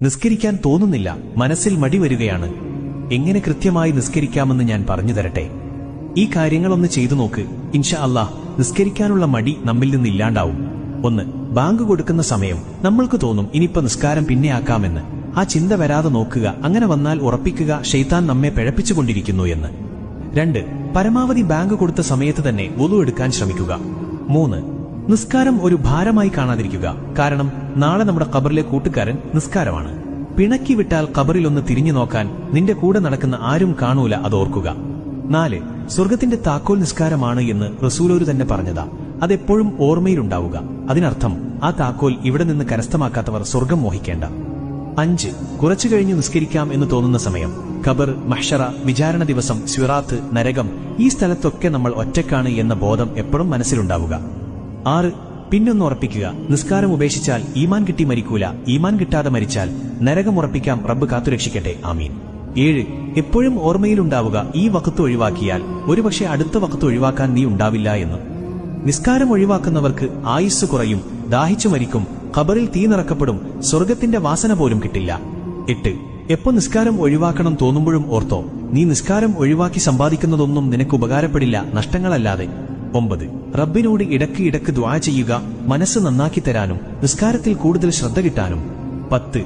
നിസ്കരിക്കാൻ തോന്നുന്നില്ല, മനസ്സിൽ മടി വരികയാണ്. എങ്ങനെ കൃത്യമായി നിസ്കരിക്കാമെന്ന് ഞാൻ പറഞ്ഞു തരട്ടെ. ഈ കാര്യങ്ങളൊന്ന് ചെയ്തു നോക്ക്. ഇൻഷാ അല്ലാഹ് നിസ്കരിക്കാനുള്ള മടി നമ്മിൽ നിന്നില്ലാണ്ടാവും. 1. ബാങ്ക് കൊടുക്കുന്ന സമയം നമ്മൾക്ക് തോന്നും ഇനിയിപ്പോ നിസ്കാരം പിന്നെയാക്കാമെന്ന്. ആ ചിന്ത വരാതെ നോക്കുക. അങ്ങനെ വന്നാൽ ഉറപ്പിക്കുക ശൈത്താൻ നമ്മെ പിഴപ്പിച്ചുകൊണ്ടിരിക്കുന്നു എന്ന്. 2. പരമാവധി ബാങ്ക് കൊടുത്ത സമയത്ത് തന്നെ വുളു എടുക്കാൻ ശ്രമിക്കുക. 3. നിസ്കാരം ഒരു ഭാരമായി കാണാതിരിക്കുക. കാരണം നാളെ നമ്മുടെ ഖബറിലെ കൂട്ടുകാരൻ നിസ്കാരമാണ്. പിണക്കി വിട്ടാൽ ഖബറിലൊന്ന് തിരിഞ്ഞു നോക്കാൻ നിന്റെ കൂടെ നടക്കുന്ന ആരും കാണൂല, അതോർക്കുക. 4. സ്വർഗത്തിന്റെ താക്കോൽ നിസ്കാരമാണ് എന്ന് റസൂലോര് തന്നെ പറഞ്ഞതാ. അതെപ്പോഴും ഓർമ്മയിലുണ്ടാവുക. അതിനർത്ഥം ആ താക്കോൽ ഇവിടെ നിന്ന് കരസ്ഥമാക്കാത്തവർ സ്വർഗം മോഹിക്കേണ്ട. 5. കുറച്ചു കഴിഞ്ഞു നിസ്കരിക്കാം എന്ന് തോന്നുന്ന സമയം ഖബർ, മഹ്ശറ, വിചാരണ ദിവസം, സിറാത്ത്, നരകം, ഈ സ്ഥലത്തൊക്കെ നമ്മൾ ഒറ്റക്കാണ് എന്ന ബോധം എപ്പോഴും മനസ്സിലുണ്ടാവുക. 6. പിന്നൊന്ന് ഉറപ്പിക്കുക, നിസ്കാരം ഉപേക്ഷിച്ചാൽ ഈമാൻ കിട്ടി മരിക്കൂല, ഈമാൻ കിട്ടാതെ മരിച്ചാൽ നരകം ഉറപ്പിക്കാം. റബ്ബ് കാത്തുരക്ഷിക്കട്ടെ, ആമീൻ. 7. എപ്പോഴും ഓർമ്മയിലുണ്ടാവുക, ഈ വഖത്ത് ഒഴിവാക്കിയാൽ ഒരുപക്ഷെ അടുത്ത വഖത്ത് ഒഴിവാക്കാൻ നീ ഉണ്ടാവില്ല എന്ന്. നിസ്കാരം ഒഴിവാക്കുന്നവർക്ക് ആയുസ് കുറയും, ദാഹിച്ചു മരിക്കും, ഖബറിൽ തീ നിറക്കപ്പെടും, സ്വർഗത്തിന്റെ വാസന പോലും കിട്ടില്ല. 8. എപ്പോ നിസ്കാരം ഒഴിവാക്കണം തോന്നുമ്പോഴും ഓർത്തോ, നീ നിസ്കാരം ഒഴിവാക്കി സമ്പാദിക്കുന്നതൊന്നും നിനക്ക് ഉപകാരപ്പെടില്ല, നഷ്ടങ്ങളല്ലാതെ. 9. റബ്ബിനോട് ഇടയ്ക്ക് ദുആ ചെയ്യുക, മനസ്സ് നന്നാക്കി തരാനും നിസ്കാരത്തിൽ കൂടുതൽ ശ്രദ്ധ കിട്ടാനും. 10.